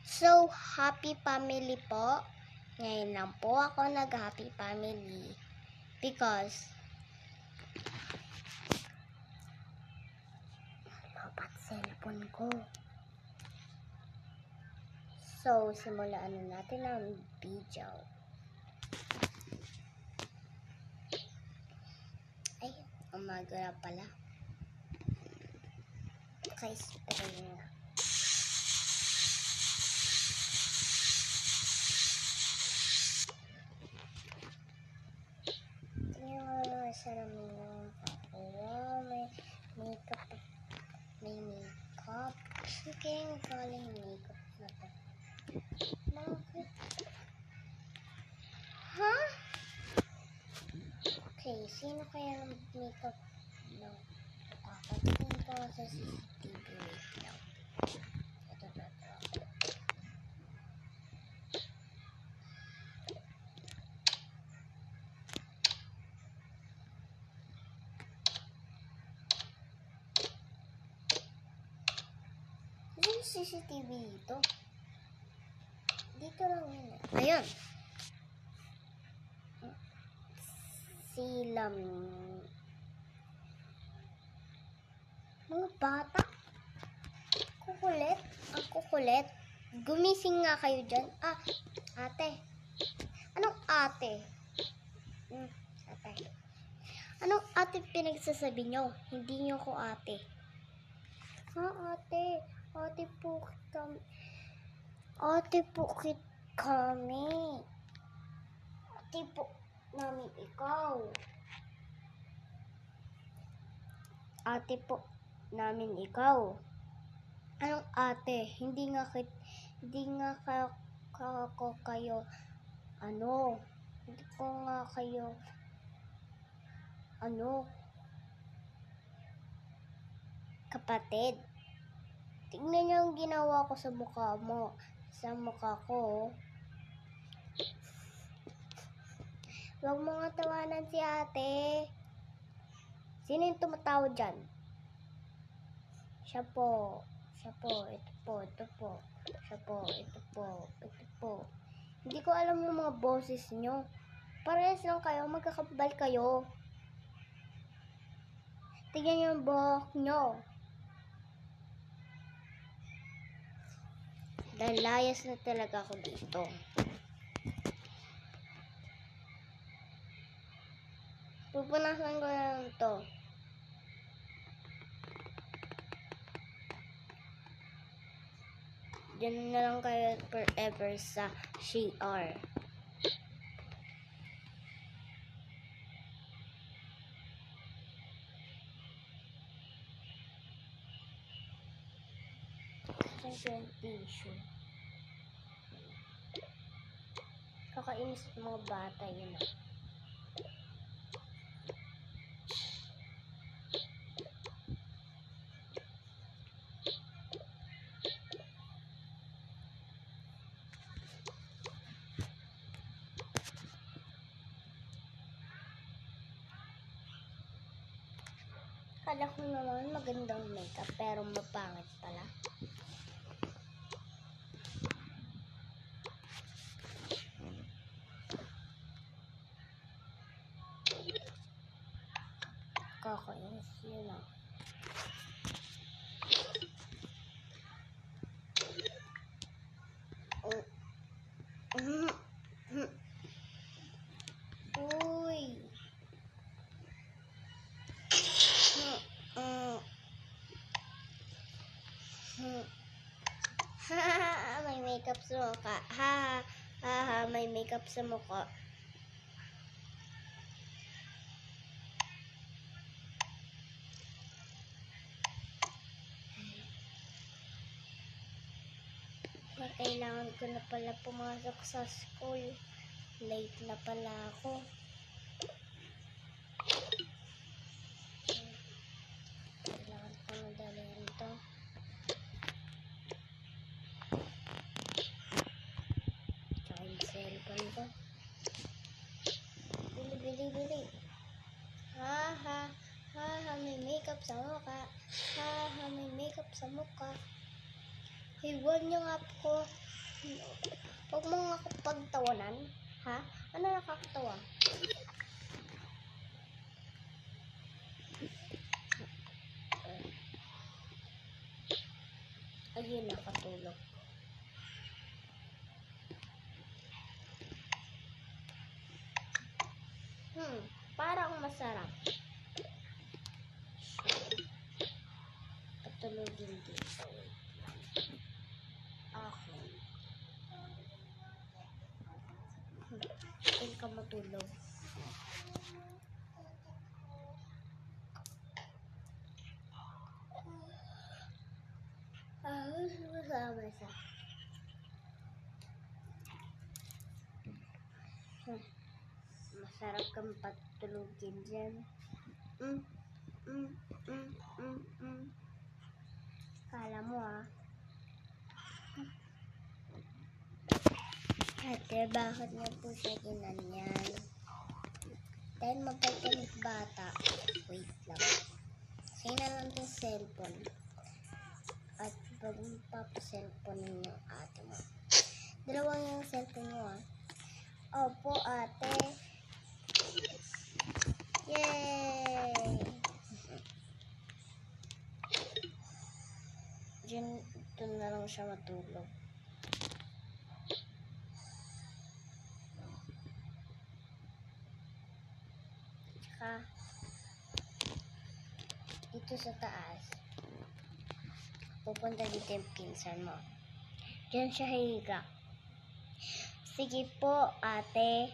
So, happy family po. Ngayon lang po ako nag-happy family. Because, dapat cellphone ko. So, simulaan na natin ang video. Ay, umaga na pala. Spray na. Salamin yung wow, may makeup. May makeup. Sige, galing makeup na to. Bakit? Ha? Okay, sino kaya ang makeup? No. Kakatingin ko sa CCTV. Wait lang. Ito. Yung CCTV dito. Dito lang yun. Ayun. Silam. Mga bata. Kukulit. Ang kukulit. Gumising nga kayo dyan. Ate. Anong ate? Ate. Anong ate pinagsasabi nyo? Hindi nyo ko ate. Ate. Ate po kami. Ate po kami. Ate po namin ikaw. Ate po namin ikaw. Anong ate? Hindi nga ako kayo hindi ko nga kayo kapatid. Tignan niyo ang ginawa ko sa mukha mo. Sa mukha ko. Huwag mo nga tawanan si ate. Sino yung tumatawa dyan? Siya po. Ito po. Siya po. Ito po. Hindi ko alam yung mga boses nyo. Parehas lang kayo. Magkakabal kayo. Tignan nyo yung buhok nyo. Lalayas na talaga ako dito. Pupunasan ko na lang to. Diyan na lang kayo forever sa CR. Tissue. Kakainis mga bata yun. Kala ko naman magandang makeup pero mapangit pala. Kakainis yun . Uy. May makeup sa mukha. May makeup sa mukha. Kailangan ko na pala pumasok sa school. Late na pala ako. Kailangan ko madalian to. Tsaka yung cellphone ko. Bili. May makeup sa mukha. May makeup sa mukha. Huwag niyo nga po masarap. So, patulogin dito. Okay. Huwag ka matulog. Masama siya. Masarap kang patulogin dyan. Kala mo Ate, bakit niyo po siya ginanyan? Dahil mabait bata. Wait lang. Sa'yo na lang yung cellphone. At pag magpapa-cellphone yung ate mo. Dalawang yung cellphone mo Opo, ate. Yay! Dito na lang siya matulog. Tsaka, dito sa taas, pupunta dito yung pinsan mo. Diyan siya higa. Sige po, ate.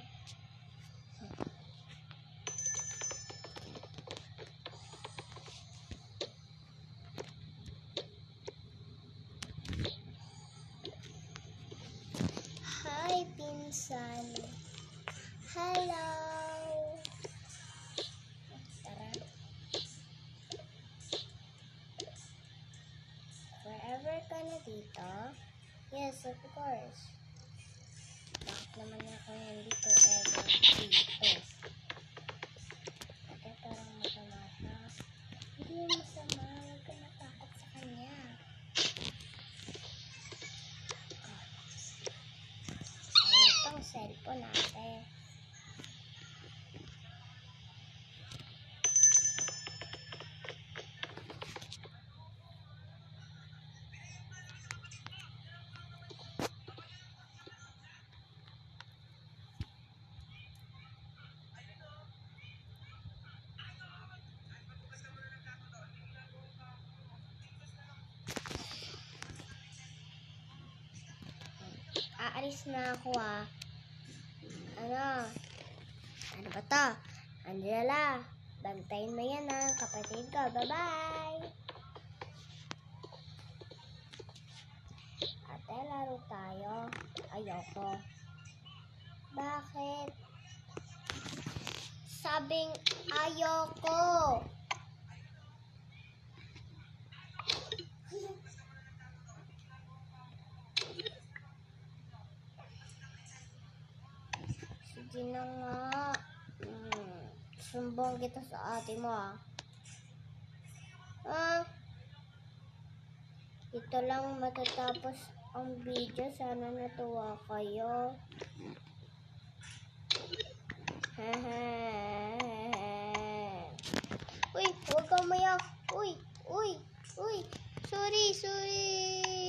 Hi, pinsan. Hello. Tara. Forever ka na dito? Yes, of course. Bakit naman ako nandito ever dito? Ate, parang masama siya. Hindi masama. Huwag ka natakot sa kanya. Ano tong cellphone natin? Aalis na ako Ano ba to? Angela, bantayin mo yan kapatid ko. Bye-bye! Ate, laro tayo. Ayoko. Bakit? Sabing ayoko! Sige na nga. Sumbong kita sa ate mo Ito lang matatapos ang video. Sana natuwa kayo. Uy, huwag kang mayak. Uy. Sorry.